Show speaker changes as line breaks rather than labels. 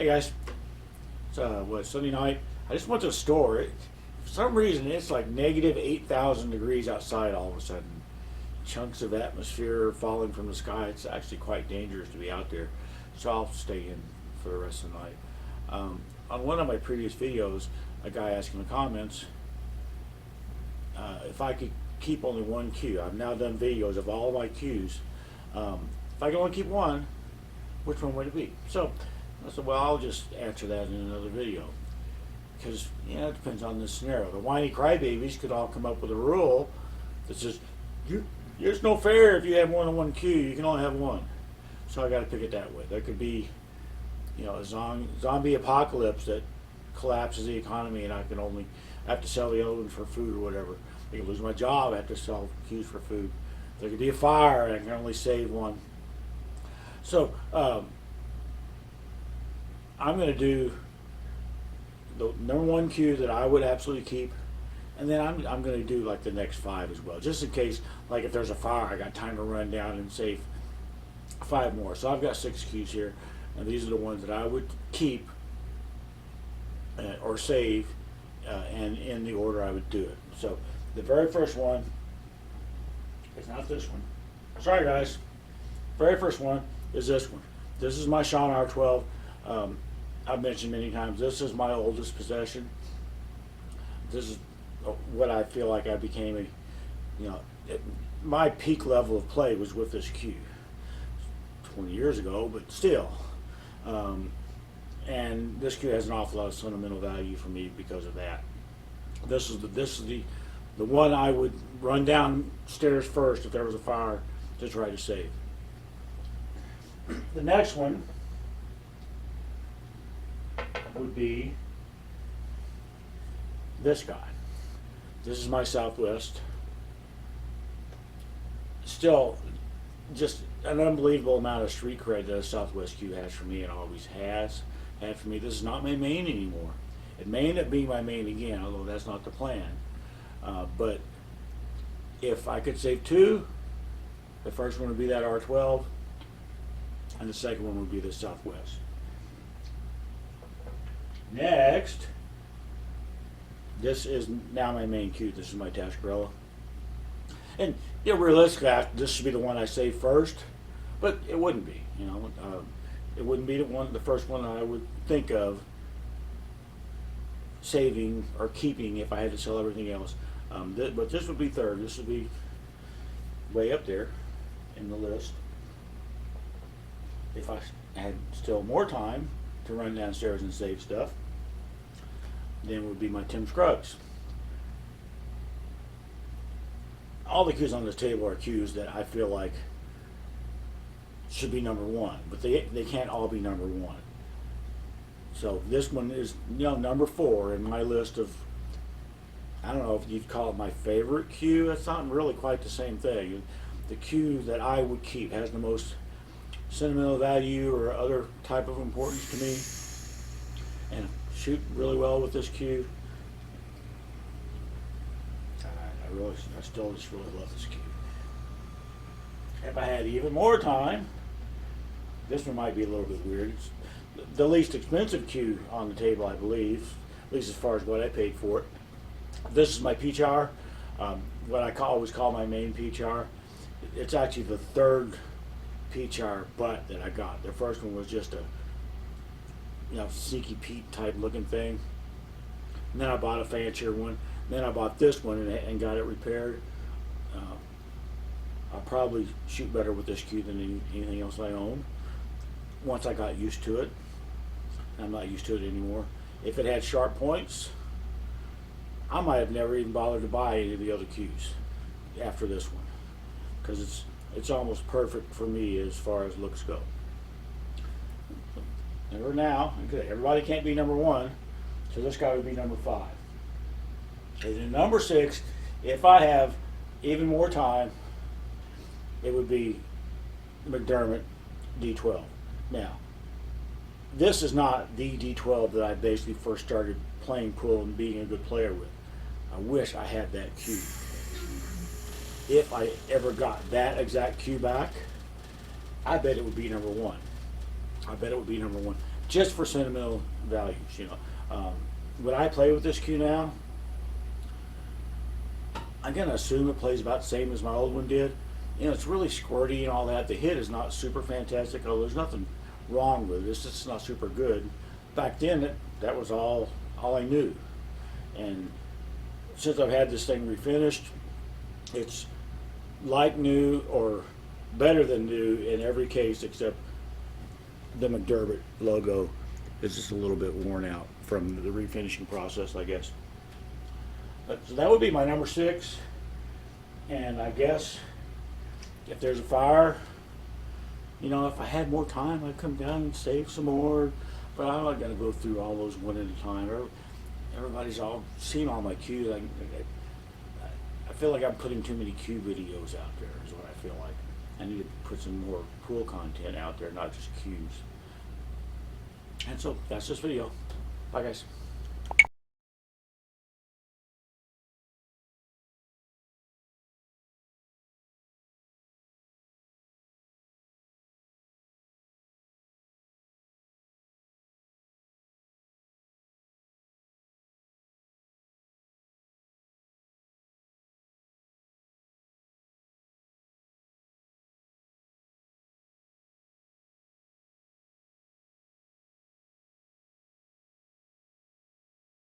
Hey guys, it's Sunday night. I just went to the store. For some reason, it's like negative 8,000 degrees outside all of a sudden. Chunks of atmosphere falling from the sky. It's actually quite dangerous to be out there, so I'll stay in for the rest of the night. On one of my previous videos, a guy asked in the comments if I could keep only one cue. I've now done videos of all my cues. If I could only keep one, which one would it be? So I said, well, I'll just answer that in another video. Because, it depends on the scenario. The whiny crybabies could all come up with a rule that says, it's no fair if you have more than one cue, you can only have one. So I got to pick it that way. There could be, a zombie apocalypse that collapses the economy and I have to sell the other one for food or whatever. I could lose my job, I have to sell cues for food. There could be a fire and I can only save one. So, I'm going to do the number one cue that I would absolutely keep, and then I'm going to do like the next 5 as well, just in case, like if there's a fire, I got time to run down and save 5 more. So I've got 6 cues here, and these are the ones that I would keep or save, and in the order I would do it. So the very first one is not this one. Sorry guys. Very first one is this one. This is my Sean R12. I've mentioned many times, this is my oldest possession. This is what I feel like I became my peak level of play was with this cue 20 years ago, but still. And this cue has an awful lot of sentimental value for me because of that. This is the one I would run downstairs first if there was a fire to try to save. The next one would be this guy. This is my Southwest. Still, just an unbelievable amount of street cred that a Southwest cue has for me and always has had for me. This is not my main anymore. It may end up being my main again, although that's not the plan. But if I could save 2, the first one would be that R12, and the second one would be the Southwest. Next, this is now my main cue. This is my Tascarella. And realistically, this should be the one I save first, but it wouldn't be. It wouldn't be the first one I would think of saving or keeping if I had to sell everything else. But this would be third. This would be way up there in the list. If I had still more time to run downstairs and save stuff, then would be my Tim Scruggs. All the cues on this table are cues that I feel like should be number 1, but they can't all be number 1. So this one is number 4 in my list of, I don't know if you'd call it my favorite cue. It's not really quite the same thing. The cue that I would keep has the most sentimental value or other type of importance to me, and shoot really well with this cue. I still just really love this cue. If I had even more time, this one might be a little bit weird. It's the least expensive cue on the table, I believe, at least as far as what I paid for it. This is my peach hour, what I always call my main peach hour. It's actually the 3rd peach hour butt that I got. The first one was just a Sneaky Pete type looking thing. And then I bought a fancier one. Then I bought this one and got it repaired. I'll probably shoot better with this cue than anything else I own once I got used to it. I'm not used to it anymore. If it had sharp points, I might have never even bothered to buy any of the other cues after this one, because it's almost perfect for me as far as looks go. Never now, everybody can't be number 1, so this guy would be number 5. And then number 6, if I have even more time, it would be McDermott D12. Now, this is not the D12 that I basically first started playing pool and being a good player with. I wish I had that cue. If I ever got that exact cue back, I bet it would be number 1. I bet it would be number 1. just for sentimental values, When I play with this cue now, I'm gonna assume it plays about the same as my old one did. It's really squirty and all that. The hit is not super fantastic, although there's nothing wrong with it. It's just not super good. Back then, that was all I knew. And since I've had this thing refinished, it's like new or better than new in every case except the McDermott logo is just a little bit worn out from the refinishing process, I guess. So that would be my number 6. And I guess if there's a fire, if I had more time, I'd come down and save some more. But I'm not going to go through all those one at a time. Everybody's all seen all my cues. I feel like I'm putting too many cue videos out there is what I feel like. I need to put some more pool content out there, not just cues. And so that's this video. Bye guys.